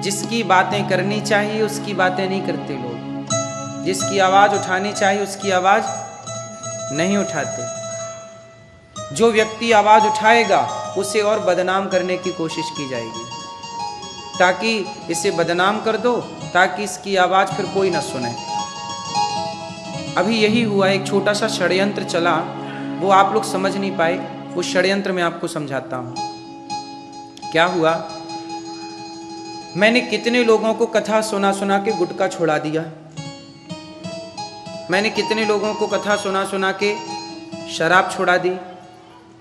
जिसकी बातें करनी चाहिए उसकी बातें नहीं करते लोग, जिसकी आवाज़ उठानी चाहिए उसकी आवाज़ नहीं उठाते। जो व्यक्ति आवाज़ उठाएगा उसे और बदनाम करने की कोशिश की जाएगी, ताकि इसे बदनाम कर दो, ताकि इसकी आवाज़ फिर कोई ना सुने। अभी यही हुआ, एक छोटा सा षड्यंत्र चला, वो आप लोग समझ नहीं पाए, उस षड्यंत्र में आपको समझाता हूँ। क्या हुआ, मैंने कितने लोगों को कथा सुना सुना के गुटखा छुड़ा दिया, मैंने कितने लोगों को कथा सुना सुना के शराब छुड़ा दी।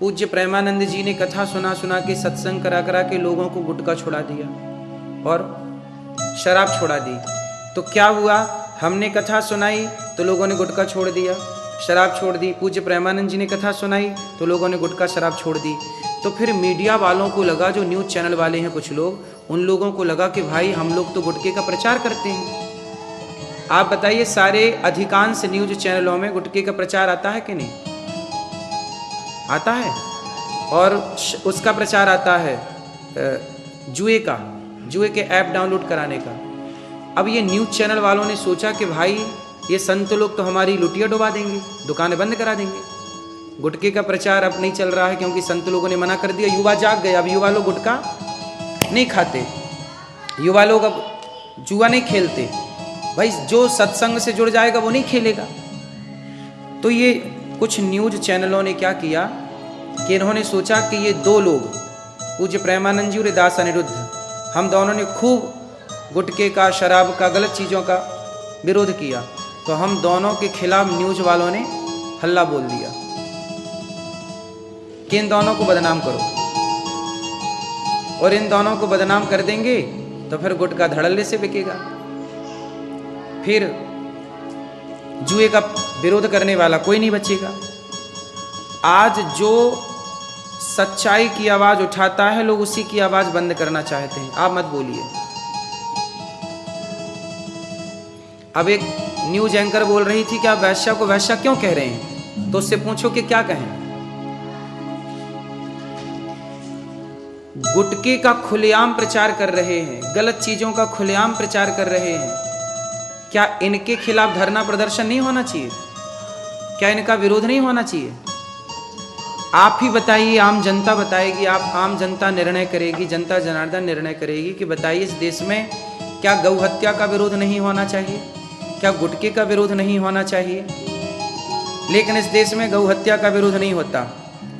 पूज्य प्रेमानंद जी ने कथा सुना सुना के सत्संग करा करा के लोगों को गुटखा छुड़ा दिया और शराब छुड़ा दी। तो क्या हुआ, हमने कथा सुनाई तो लोगों ने गुटखा छोड़ दिया, शराब छोड़ दी। पूज्य प्रेमानंद जी ने कथा सुनाई तो लोगों ने गुटखा शराब छोड़ दी। तो फिर मीडिया वालों को लगा, जो न्यूज़ चैनल वाले हैं कुछ लोग, उन लोगों को लगा कि भाई हम लोग तो गुटखे का प्रचार करते हैं। आप बताइए, सारे अधिकांश न्यूज़ चैनलों में गुटखे का प्रचार आता है कि नहीं आता है? और उसका प्रचार आता है जुए के ऐप डाउनलोड कराने का। अब ये न्यूज़ चैनल वालों ने सोचा कि भाई ये संत लोग तो हमारी लुटिया डुबा देंगे, दुकानें बंद करा देंगे, गुटखे का प्रचार अब नहीं चल रहा है क्योंकि संत लोगों ने मना कर दिया। युवा जाग गए, अब युवा लोग गुटखा नहीं खाते, युवा लोग अब जुआ नहीं खेलते। भाई जो सत्संग से जुड़ जाएगा वो नहीं खेलेगा। तो ये कुछ न्यूज़ चैनलों ने क्या किया कि इन्होंने सोचा कि ये दो लोग, पूज्य प्रेमानंद जी और दास अनिरुद्ध, हम दोनों ने खूब गुटखे का, शराब का, गलत चीज़ों का विरोध किया, तो हम दोनों के खिलाफ न्यूज़ वालों ने हल्ला बोल दिया कि इन दोनों को बदनाम करो, और इन दोनों को बदनाम कर देंगे तो फिर गुटखा धड़ल्ले से बिकेगा, फिर जुए का विरोध करने वाला कोई नहीं बचेगा। आज जो सच्चाई की आवाज उठाता है, लोग उसी की आवाज बंद करना चाहते हैं। आप मत बोलिए। अब एक न्यूज एंकर बोल रही थी कि आप वैश्या को वैश्या क्यों कह रहे हैं, तो उससे पूछो कि क्या कहें। गुटखे का खुलेआम प्रचार कर रहे हैं, गलत चीजों का खुलेआम प्रचार कर रहे हैं, क्या इनके खिलाफ धरना प्रदर्शन नहीं होना चाहिए? क्या इनका विरोध नहीं होना चाहिए? आप ही बताइए, आम जनता बताएगी, आप आम जनता निर्णय करेगी, जनता जनार्दन निर्णय करेगी कि बताइए इस देश में क्या गौ हत्या का विरोध नहीं होना चाहिए, क्या गुटखे का विरोध नहीं होना चाहिए? लेकिन इस देश में गौ हत्या का विरोध नहीं होता,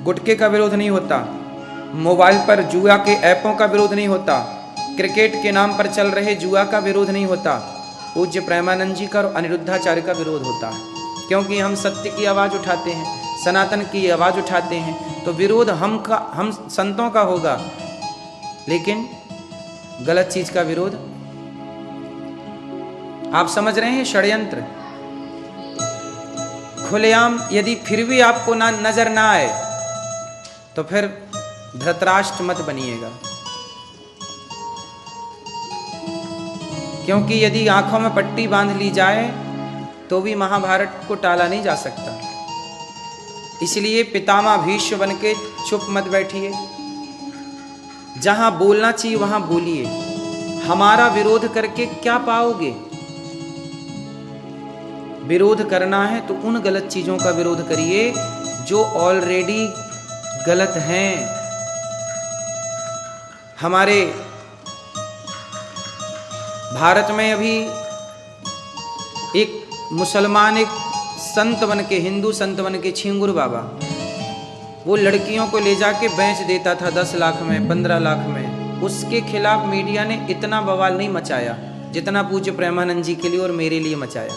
गुटखे का विरोध नहीं होता, मोबाइल पर जुआ के ऐपों का विरोध नहीं होता, क्रिकेट के नाम पर चल रहे जुआ का विरोध नहीं होता, पूज्य प्रेमानंद जी का और अनिरुद्धाचार्य का विरोध होता है। क्योंकि हम सत्य की आवाज़ उठाते हैं, सनातन की आवाज़ उठाते हैं, तो विरोध हम संतों का होगा, लेकिन गलत चीज का विरोध। आप समझ रहे हैं? षड्यंत्र खुलेआम यदि फिर भी आपको ना नजर ना आए तो फिर धृतराष्ट्र मत बनिएगा, क्योंकि यदि आंखों में पट्टी बांध ली जाए तो भी महाभारत को टाला नहीं जा सकता। इसलिए पितामह भीष्म बन के चुप मत बैठिए, जहां बोलना चाहिए वहां बोलिए। हमारा विरोध करके क्या पाओगे? विरोध करना है तो उन गलत चीजों का विरोध करिए जो ऑलरेडी गलत हैं। हमारे भारत में अभी एक मुसलमान, एक संत बन के, हिंदू संत बन के, छिंगुर बाबा, वो लड़कियों को ले जाके बेच देता था 10 लाख में, 15 लाख में। उसके खिलाफ मीडिया ने इतना बवाल नहीं मचाया जितना पूज्य प्रेमानंद जी के लिए और मेरे लिए मचाया।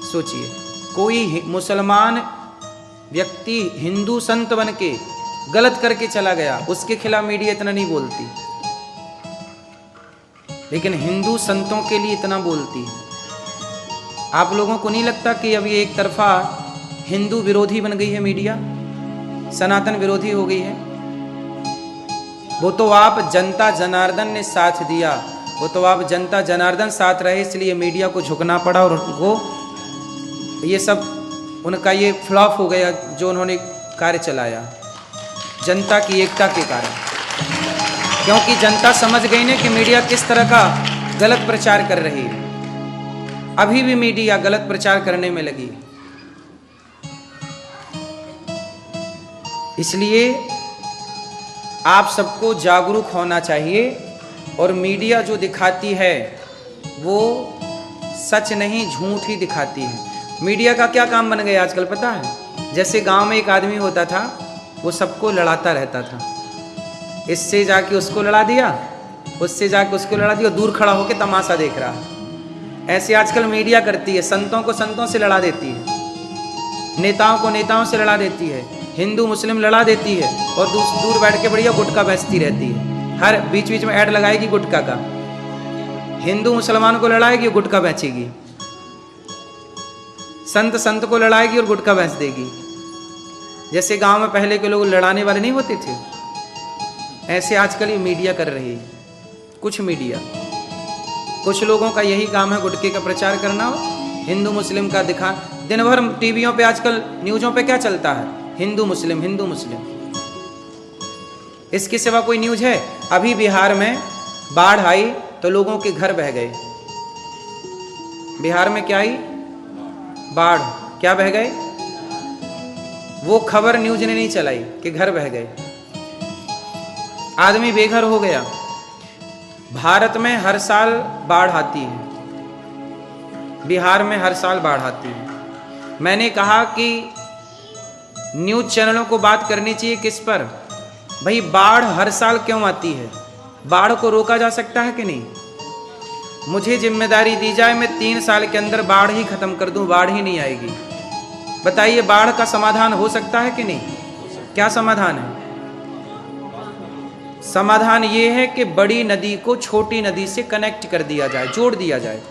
सोचिए, कोई मुसलमान व्यक्ति हिंदू संत बन के गलत करके चला गया, उसके खिलाफ मीडिया इतना नहीं बोलती, लेकिन हिंदू संतों के लिए इतना बोलती है। आप लोगों को नहीं लगता कि अब ये एक तरफा हिंदू विरोधी बन गई है मीडिया, सनातन विरोधी हो गई है? वो तो आप जनता जनार्दन ने साथ दिया, वो तो आप जनता जनार्दन साथ रहे, इसलिए मीडिया को झुकना पड़ा और उनको ये सब, उनका ये फ्लॉप हो गया जो उन्होंने कार्य चलाया जनता की एकता के कारण। क्योंकि जनता समझ गई ने कि मीडिया किस तरह का गलत प्रचार कर रही है। अभी भी मीडिया गलत प्रचार करने में लगी है। इसलिए आप सबको जागरूक होना चाहिए। और मीडिया जो दिखाती है वो सच नहीं, झूठ ही दिखाती है। मीडिया का क्या काम बन गया आजकल पता है? जैसे गांव में एक आदमी होता था, वो सबको लड़ाता रहता था। इससे जाके उसको लड़ा दिया, उससे जाके उसको लड़ा दिया, दूर खड़ा होकर तमाशा देख रहा है। ऐसे आजकल मीडिया करती है। संतों को संतों से लड़ा देती है, नेताओं को नेताओं से लड़ा देती है, हिंदू मुस्लिम लड़ा देती है, और दूर बैठ के बढ़िया गुटखा बेचती रहती है। हर बीच बीच में ऐड लगाएगी गुटखा का, हिंदू मुसलमान को लड़ाएगी और गुटखा बेचेगी, संत संत को लड़ाएगी और गुटखा बेच देगी। जैसे गांव में पहले के लोग लड़ाने वाले नहीं होते थे, ऐसे आजकल ये मीडिया कर रही है। कुछ मीडिया, कुछ लोगों का यही काम है गुटखे का प्रचार करना, हिंदू मुस्लिम का दिखा। दिन भर टीवियों पे आजकल न्यूज़ों पे क्या चलता है? हिंदू मुस्लिम, हिंदू मुस्लिम। इसके सिवा कोई न्यूज़ है? अभी बिहार में बाढ़ आई तो लोगों के घर बह गए। बिहार में क्या आई? बाढ़। क्या बह गए? वो खबर न्यूज़ ने नहीं चलाई कि घर बह गए, आदमी बेघर हो गया। भारत में हर साल बाढ़ आती है, बिहार में हर साल बाढ़ आती है। मैंने कहा कि न्यूज़ चैनलों को बात करनी चाहिए किस पर? भाई बाढ़ हर साल क्यों आती है? बाढ़ को रोका जा सकता है कि नहीं? मुझे जिम्मेदारी दी जाए, मैं 3 साल के अंदर बाढ़ ही खत्म कर दूं, बाढ़ ही नहीं आएगी। बताइए बाढ़ का समाधान हो सकता है कि नहीं? क्या समाधान है? समाधान ये है कि बड़ी नदी को छोटी नदी से कनेक्ट कर दिया जाए, जोड़ दिया जाए।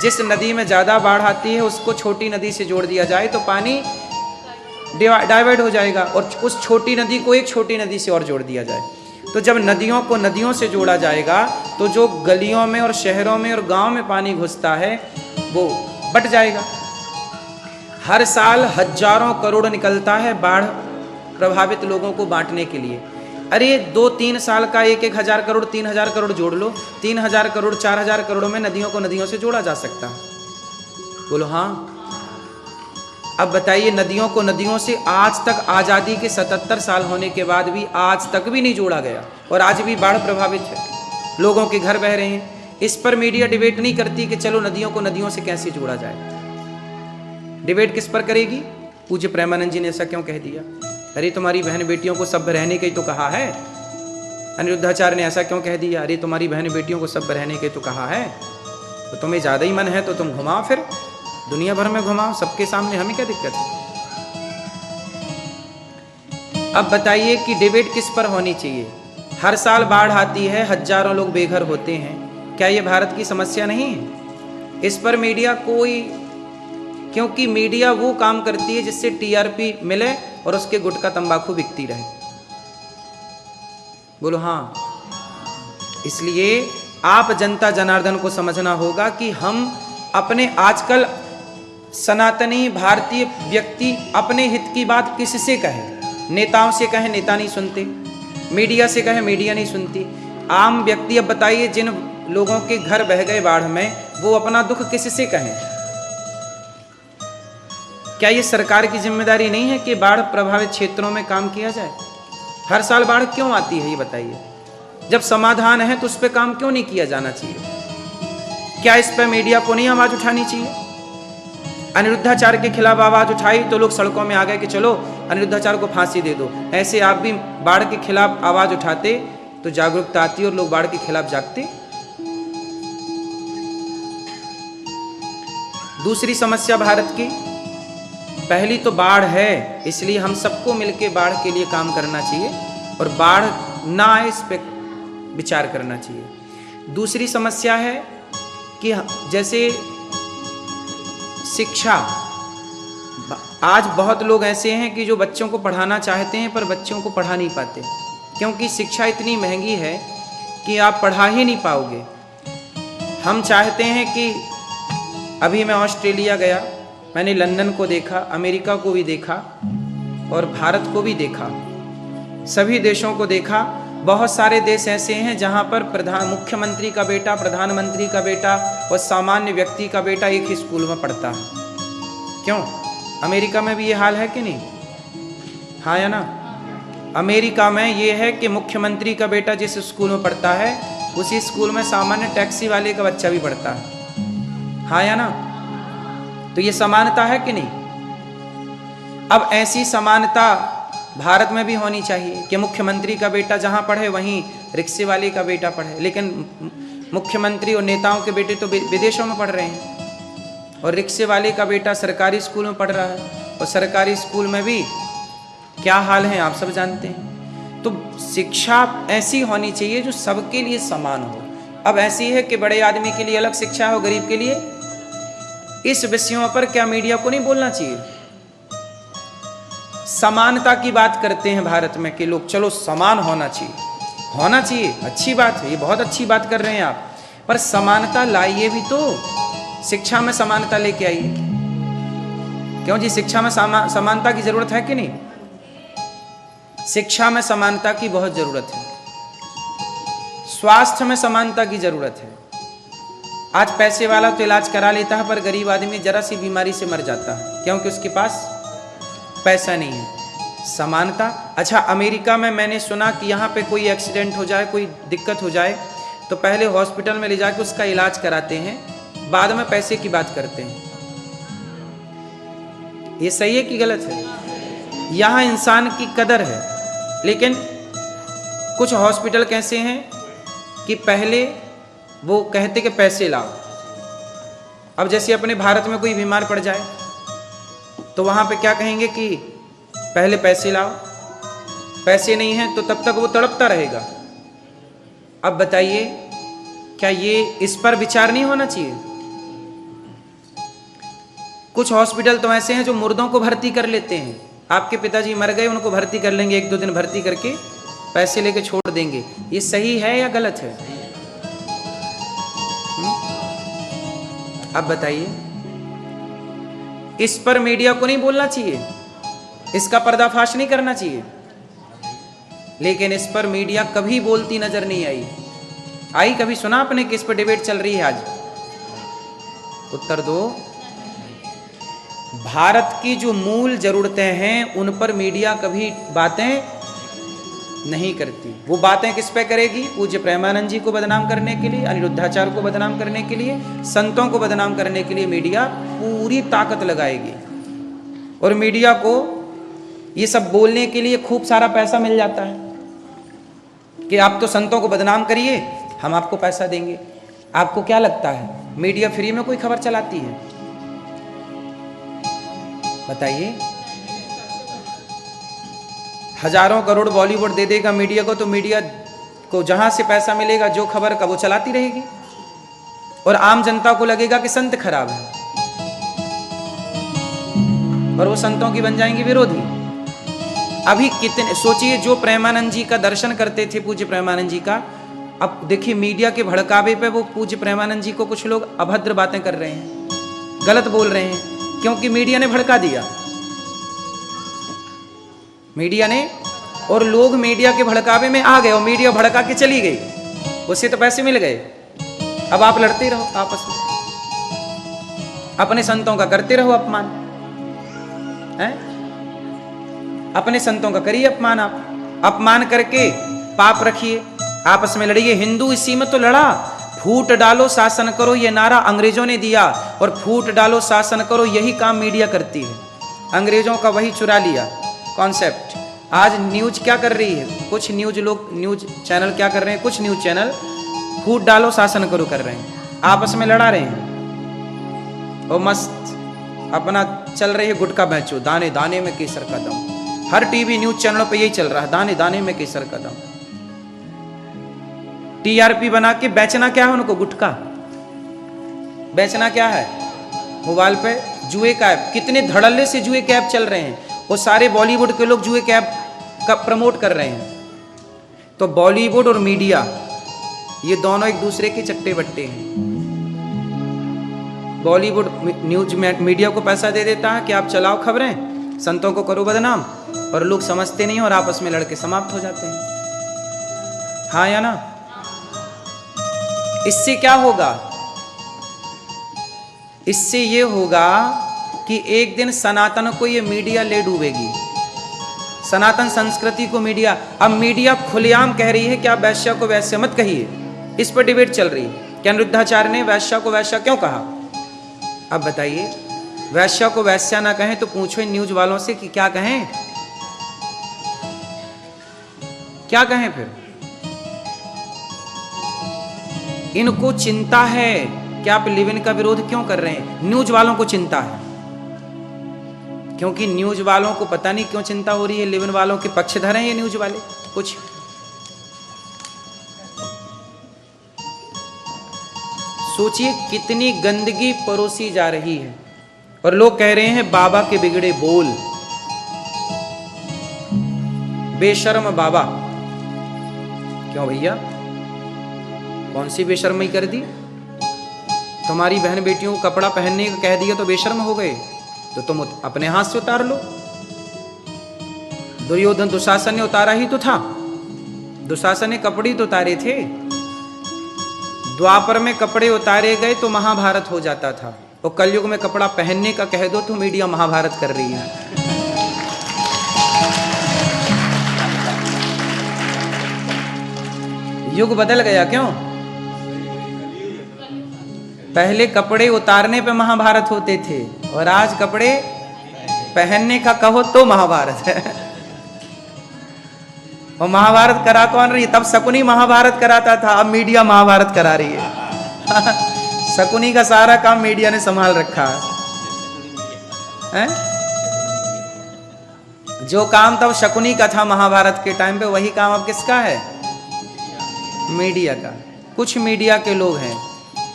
जिस नदी में ज़्यादा बाढ़ आती है उसको छोटी नदी से जोड़ दिया जाए तो पानी डाइवर्ट हो जाएगा, और उस छोटी नदी को एक छोटी नदी से और जोड़ दिया जाए। तो जब नदियों को नदियों से जोड़ा जाएगा तो जो गलियों में और शहरों में और गांव में पानी घुसता है वो बट जाएगा। हर साल हजारों करोड़ निकलता है बाढ़ प्रभावित लोगों को बांटने के लिए। अरे 2-3 साल का 1,000 करोड़ 3,000 करोड़ जोड़ लो, 3,000 करोड़ 4,000 करोड़ में नदियों को नदियों से जोड़ा जा सकता है। बोलो हाँ। अब बताइए नदियों को नदियों से आज तक आज़ादी के 77 साल होने के बाद भी आज तक भी नहीं जोड़ा गया, और आज भी बाढ़ प्रभावित है, लोगों के घर बह रहे हैं। इस पर मीडिया डिबेट नहीं करती कि चलो नदियों को नदियों से कैसे जोड़ा जाए। डिबेट किस पर करेगी? पूज्य प्रेमानंद जी ने ऐसा क्यों कह दिया? अरे तुम्हारी बहन बेटियों को सब रहने के ही तो कहा है। अनिरुद्धाचार्य ने ऐसा क्यों कह दिया? अरे तुम्हारी बहन बेटियों को सब रहने के तो कहा है, तो तुम्हें ज़्यादा ही मन है तो तुम घुमाओ, फिर दुनिया भर में घुमाओ, सबके सामने, हमें क्या दिक्कत है? अब बताइए कि डिबेट किस पर होनी चाहिए? हर साल बाढ़ आती है, हजारों लोग बेघर होते हैं, क्या ये भारत की समस्या नहीं है? इस पर मीडिया कोई, क्योंकि मीडिया वो काम करती है जिससे टीआरपी मिले और उसके गुटखा तंबाकू बिकती रहे। बोलो हाँ। इसलिए आप जनता जनार्दन को समझना होगा कि हम अपने, आजकल सनातनी भारतीय व्यक्ति अपने हित की बात किससे कहे? नेताओं से कहे, नेता नहीं सुनते, मीडिया से कहे, मीडिया नहीं सुनती। आम व्यक्ति, अब बताइए जिन लोगों के घर बह गए बाढ़ में, वो अपना दुख किससे कहें? क्या ये सरकार की जिम्मेदारी नहीं है कि बाढ़ प्रभावित क्षेत्रों में काम किया जाए? हर साल बाढ़ क्यों आती है ये बताइए? जब समाधान है तो उस पर काम क्यों नहीं किया जाना चाहिए? क्या इस पर मीडिया को नहीं आवाज उठानी चाहिए? अनिरुद्धाचार्य के खिलाफ आवाज उठाई तो लोग सड़कों में आ गए कि चलो अनिरुद्धाचार्य को फांसी दे दो। ऐसे आप भी बाढ़ के खिलाफ आवाज उठाते तो जागरूकता आती और लोग बाढ़ के खिलाफ जागते। दूसरी समस्या भारत की, पहली तो बाढ़ है, इसलिए हम सबको मिलकर बाढ़ के लिए काम करना चाहिए और बाढ़ ना आए इस पे विचार करना चाहिए। दूसरी समस्या है कि जैसे शिक्षा, आज बहुत लोग ऐसे हैं कि जो बच्चों को पढ़ाना चाहते हैं पर बच्चों को पढ़ा नहीं पाते, क्योंकि शिक्षा इतनी महंगी है कि आप पढ़ा ही नहीं पाओगे। हम चाहते हैं कि, अभी मैं ऑस्ट्रेलिया गया, मैंने लंदन को देखा, अमेरिका को भी देखा और भारत को भी देखा, सभी देशों को देखा। बहुत सारे देश ऐसे हैं जहां पर मुख्यमंत्री का बेटा, प्रधानमंत्री का बेटा और सामान्य व्यक्ति का बेटा एक ही स्कूल में पढ़ता है। क्यों? अमेरिका में भी ये हाल है कि नहीं? हाँ या ना? अमेरिका में ये है कि मुख्यमंत्री का बेटा जिस स्कूल में पढ़ता है उसी स्कूल में सामान्य टैक्सी वाले का बच्चा भी पढ़ता है। हाँ या ना? तो ये समानता है कि नहीं? अब ऐसी समानता भारत में भी होनी चाहिए कि मुख्यमंत्री का बेटा जहां पढ़े वहीं रिक्शे वाले का बेटा पढ़े। लेकिन मुख्यमंत्री और नेताओं के बेटे तो विदेशों में पढ़ रहे हैं और रिक्शे वाले का बेटा सरकारी स्कूल में पढ़ रहा है, और सरकारी स्कूल में भी क्या हाल है आप सब जानते हैं। तो शिक्षा ऐसी होनी चाहिए जो सबके लिए समान हो। अब ऐसी है कि बड़े आदमी के लिए अलग शिक्षा हो, गरीब के लिए। इस विषयों पर क्या मीडिया को नहीं बोलना चाहिए? समानता की बात करते हैं भारत में कि लोग चलो समान होना चाहिए, होना चाहिए, अच्छी बात है, ये बहुत अच्छी बात कर रहे हैं आप, पर समानता लाइए भी तो। शिक्षा में समानता लेके आइए। क्यों जी? शिक्षा में समानता की जरूरत है कि नहीं? शिक्षा में समानता की बहुत जरूरत है। स्वास्थ्य में समानता की जरूरत है। आज पैसे वाला तो इलाज करा लेता है, पर गरीब आदमी जरा सी बीमारी से मर जाता है क्योंकि उसके पास पैसा नहीं है। समानता। अच्छा, अमेरिका में मैंने सुना कि यहाँ पे कोई एक्सीडेंट हो जाए, कोई दिक्कत हो जाए तो पहले हॉस्पिटल में ले जाके उसका इलाज कराते हैं, बाद में पैसे की बात करते हैं। ये सही है कि गलत है? यहाँ इंसान की कदर है। लेकिन कुछ हॉस्पिटल कैसे हैं कि पहले वो कहते कि पैसे लाओ। अब जैसे अपने भारत में कोई बीमार पड़ जाए तो वहां पे क्या कहेंगे कि पहले पैसे लाओ, पैसे नहीं हैं तो तब तक वो तड़पता रहेगा। अब बताइए, क्या ये इस पर विचार नहीं होना चाहिए? कुछ हॉस्पिटल तो ऐसे हैं जो मुर्दों को भर्ती कर लेते हैं। आपके पिताजी मर गए, उनको भर्ती कर लेंगे, 1-2 दिन भर्ती करके पैसे लेके छोड़ देंगे। ये सही है या गलत है? अब बताइए, इस पर मीडिया को नहीं बोलना चाहिए, इसका पर्दाफाश नहीं करना चाहिए। लेकिन इस पर मीडिया कभी बोलती नजर नहीं आई कभी सुना आपने कि इस पर डिबेट चल रही है आज? उत्तर दो। भारत की जो मूल जरूरतें हैं उन पर मीडिया कभी बातें नहीं करती। वो बातें किस पे करेगी? पूज्य प्रेमानंद जी को बदनाम करने के लिए, अनिरुद्धाचार्य को बदनाम करने के लिए, संतों को बदनाम करने के लिए मीडिया पूरी ताकत लगाएगी। और मीडिया को ये सब बोलने के लिए खूब सारा पैसा मिल जाता है कि आप तो संतों को बदनाम करिए, हम आपको पैसा देंगे। आपको क्या लगता है मीडिया फ्री में कोई खबर चलाती है? बताइए। हजारों करोड़ बॉलीवुड दे देगा मीडिया को, तो मीडिया को जहां से पैसा मिलेगा जो खबर का वो चलाती रहेगी, और आम जनता को लगेगा कि संत खराब है, और वो संतों की बन जाएंगे विरोधी। अभी कितने सोचिए, जो प्रेमानंद जी का दर्शन करते थे, पूज्य प्रेमानंद जी का, अब देखिए मीडिया के भड़कावे पे वो पूज्य प्रेमानंद जी को कुछ लोग अभद्र बातें कर रहे हैं, गलत बोल रहे हैं, क्योंकि मीडिया ने भड़का दिया। मीडिया ने, और लोग मीडिया के भड़कावे में आ गए और मीडिया भड़का के चली गई, उससे तो पैसे मिल गए। अब आप लड़ते रहो आपस में, अपने संतों का करते रहो अपमान, हैं? अपने संतों का करिए अपमान। आप अपमान करके पाप रखिए, आपस में लड़िए। हिंदू इसी में तो लड़ा, फूट डालो शासन करो, ये नारा अंग्रेजों ने दिया, और फूट डालो शासन करो यही काम मीडिया करती है। अंग्रेजों का वही चुरा लिया कॉन्सेप्ट। आज न्यूज क्या कर रही है? कुछ न्यूज चैनल क्या कर रहे हैं? कुछ न्यूज चैनल फूट डालो शासन करो कर रहे हैं, आपस में लड़ा रहे हैं, और मस्त अपना चल रही है गुटखा बेचो, दाने दाने में केसर का दम। हर टीवी न्यूज चैनलों पे यही चल रहा है, दाने दाने में केसर का दम। टीआरपी बना के बेचना क्या है उनको? गुटखा बेचना क्या है? मोबाइल पे जुए का ऐप, कितने धड़ल्ले से जुए के ऐप चल रहे हैं, वो सारे बॉलीवुड के लोग जुए के ऐप का प्रमोट कर रहे हैं। तो बॉलीवुड और मीडिया ये दोनों एक दूसरे के चट्टे बट्टे हैं। बॉलीवुड न्यूज मीडिया को पैसा दे देता है कि आप चलाओ खबरें, संतों को करो बदनाम, और लोग समझते नहीं और आपस में लड़के समाप्त हो जाते हैं। हाँ या ना? इससे क्या होगा? इससे ये होगा कि एक दिन सनातन को ये मीडिया ले डूबेगी, सनातन संस्कृति को मीडिया। अब मीडिया खुलेआम कह रही है कि आप वैश्या को वैश्य मत कहिए, इस पर डिबेट चल रही है कि अनिरुद्धाचार्य ने वैश्या को वैश्या क्यों कहा। अब बताइए, वैश्या को वैश्या ना कहें तो पूछो इन न्यूज वालों से कि क्या कहें, क्या कहें फिर? इनको चिंता है कि आप लिव इन का विरोध क्यों कर रहे हैं। न्यूज वालों को चिंता है, क्योंकि न्यूज वालों को पता नहीं क्यों चिंता हो रही है। लिव इन वालों के पक्षधर हैं ये न्यूज वाले कुछ। सोचिए कितनी गंदगी परोसी जा रही है और लोग कह रहे हैं बाबा के बिगड़े बोल, बेशर्म बाबा। क्यों भैया, कौन सी बेशर्मी कर दी? तुम्हारी बहन बेटियों को कपड़ा पहनने का कह दिया तो बेशर्म हो गए, तो तुम अपने हाथ से उतार लो। दुर्योधन दुशासन ने उतारा ही तो था, दुशासन ने कपड़े तो उतारे थे। द्वापर में कपड़े उतारे गए तो महाभारत हो जाता था, और कलयुग में कपड़ा पहनने का कह दो तो मीडिया महाभारत कर रही है। युग बदल गया क्यों? पहले कपड़े उतारने पे महाभारत होते थे और आज कपड़े पहनने का कहो तो महाभारत है। और महाभारत करा कौन रही? तब शकुनी महाभारत कराता था, अब मीडिया महाभारत करा रही है। शकुनी का सारा काम मीडिया ने संभाल रखा है। जो काम तब शकुनी का था महाभारत के टाइम पे, वही काम अब किसका है? मीडिया का। कुछ मीडिया के लोग हैं,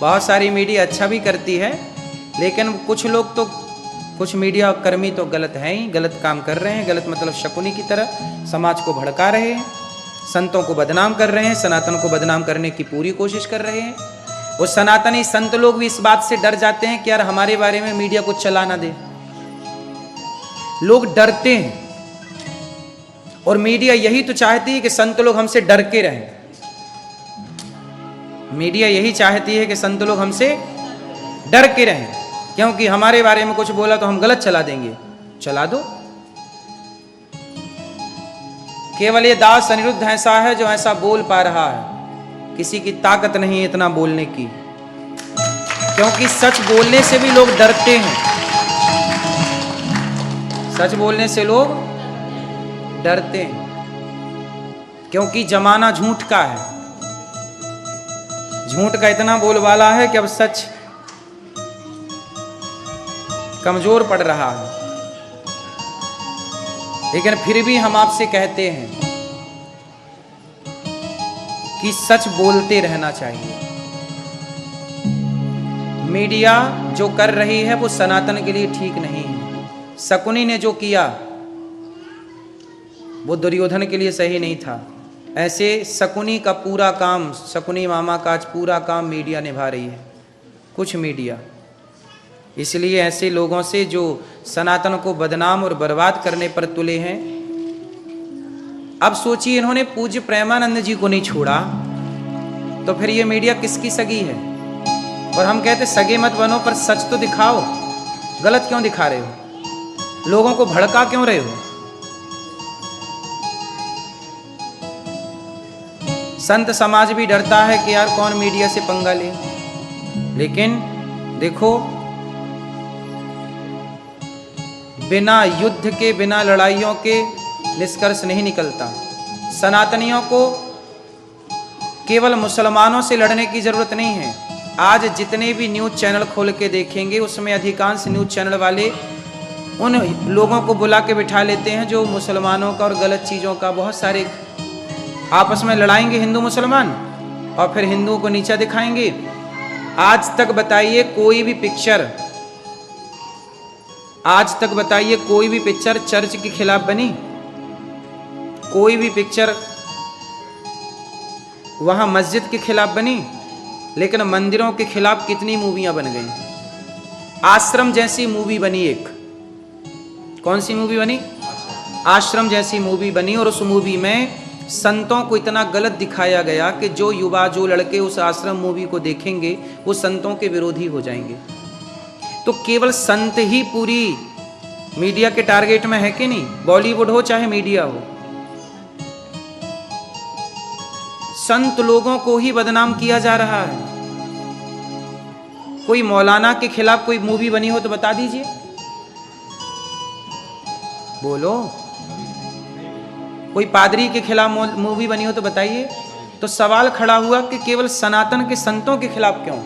बहुत सारी मीडिया अच्छा भी करती है, लेकिन कुछ लोग तो, कुछ मीडिया कर्मी तो गलत हैं ही, गलत काम कर रहे हैं। गलत मतलब शकुनी की तरह समाज को भड़का रहे हैं, संतों को बदनाम कर रहे हैं, सनातन को बदनाम करने की पूरी कोशिश कर रहे हैं। वो सनातनी संत लोग भी इस बात से डर जाते हैं कि यार हमारे बारे में मीडिया कुछ चला ना दे। लोग डरते हैं और मीडिया यही तो चाहती है कि संत लोग हमसे डर के रहें। मीडिया यही चाहती है कि संत लोग हमसे डर के रहें, क्योंकि हमारे बारे में कुछ बोला तो हम गलत चला देंगे। चला दो, केवल ये दास अनिरुद्ध ऐसा है जो ऐसा बोल पा रहा है, किसी की ताकत नहीं है इतना बोलने की, क्योंकि सच बोलने से भी लोग डरते हैं। सच बोलने से लोग डरते हैं, क्योंकि जमाना झूठ का है। झूठ का इतना बोलबाला है कि अब सच कमजोर पड़ रहा है। लेकिन फिर भी हम आपसे कहते हैं कि सच बोलते रहना चाहिए। मीडिया जो कर रही है वो सनातन के लिए ठीक नहीं है। शकुनी ने जो किया वो दुर्योधन के लिए सही नहीं था। ऐसे शकुनी का पूरा काम, शकुनी मामा का आज पूरा काम मीडिया निभा रही है, कुछ मीडिया। इसलिए ऐसे लोगों से जो सनातन को बदनाम और बर्बाद करने पर तुले हैं, अब सोचिए इन्होंने पूज्य प्रेमानंद जी को नहीं छोड़ा तो फिर ये मीडिया किसकी सगी है? और हम कहते सगे मत बनो, पर सच तो दिखाओ। गलत क्यों दिखा रहे हो? लोगों को भड़का क्यों रहे हो? संत समाज भी डरता है कि यार कौन मीडिया से पंगा ले। लेकिन देखो, बिना युद्ध के, बिना लड़ाइयों के निष्कर्ष नहीं निकलता। सनातनियों को केवल मुसलमानों से लड़ने की जरूरत नहीं है। आज जितने भी न्यूज चैनल खोल के देखेंगे उसमें अधिकांश न्यूज चैनल वाले उन लोगों को बुला के बिठा लेते हैं जो मुसलमानों का और गलत चीज़ों का बहुत सारे आपस में लड़ाएंगे, हिंदू मुसलमान, और फिर हिंदुओं को नीचा दिखाएंगे। आज तक बताइए कोई भी पिक्चर, आज तक बताइए कोई भी पिक्चर चर्च के खिलाफ बनी? कोई भी पिक्चर वहां मस्जिद के खिलाफ बनी? लेकिन मंदिरों के खिलाफ कितनी मूवियां बन गई। आश्रम जैसी मूवी बनी एक, कौन सी मूवी बनी? आश्रम जैसी मूवी बनी, और उस मूवी में संतों को इतना गलत दिखाया गया कि जो युवा, जो लड़के उस आश्रम मूवी को देखेंगे वो संतों के विरोधी हो जाएंगे। तो केवल संत ही पूरी मीडिया के टारगेट में है कि नहीं? बॉलीवुड हो चाहे मीडिया हो, संत लोगों को ही बदनाम किया जा रहा है। कोई मौलाना के खिलाफ कोई मूवी बनी हो तो बता दीजिए, बोलो। कोई पादरी के खिलाफ मूवी बनी हो तो बताइए। तो सवाल खड़ा हुआ कि केवल सनातन के संतों के खिलाफ क्यों?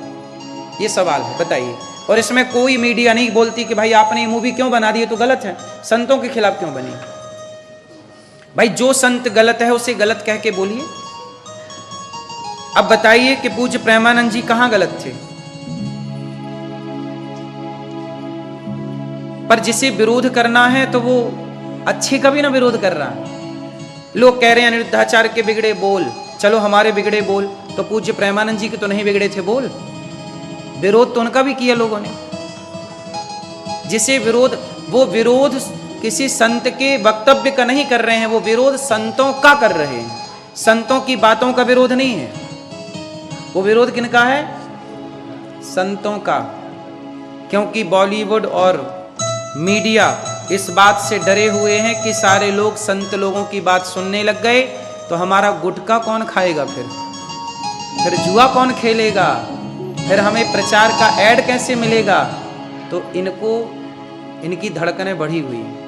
ये सवाल है, बताइए। और इसमें कोई मीडिया नहीं बोलती कि भाई आपने ये मूवी क्यों बना दी, तो गलत है, संतों के खिलाफ क्यों बनी? भाई जो संत गलत है उसे गलत कह के बोलिए। अब बताइए कि पूज्य प्रेमानंद जी कहां गलत थे? पर जिसे विरोध करना है तो वो अच्छे का भी ना विरोध कर रहा है। लोग कह रहे हैं अनिरुद्धाचार्य के बिगड़े बोल, चलो हमारे बिगड़े बोल, तो पूज्य प्रेमानंद जी के तो नहीं बिगड़े थे बोल, विरोध तो उनका भी किया लोगों ने। जिसे विरोध, वो विरोध किसी संत के वक्तव्य का नहीं कर रहे हैं, वो विरोध संतों का कर रहे हैं, संतों की बातों का विरोध नहीं है। वो विरोध किनका है? संतों का। क्योंकि बॉलीवुड और मीडिया इस बात से डरे हुए हैं कि सारे लोग संत लोगों की बात सुनने लग गए तो हमारा गुटखा कौन खाएगा, फिर जुआ कौन खेलेगा, फिर हमें प्रचार का ऐड कैसे मिलेगा। तो इनको, इनकी धड़कनें बढ़ी हुई हैं।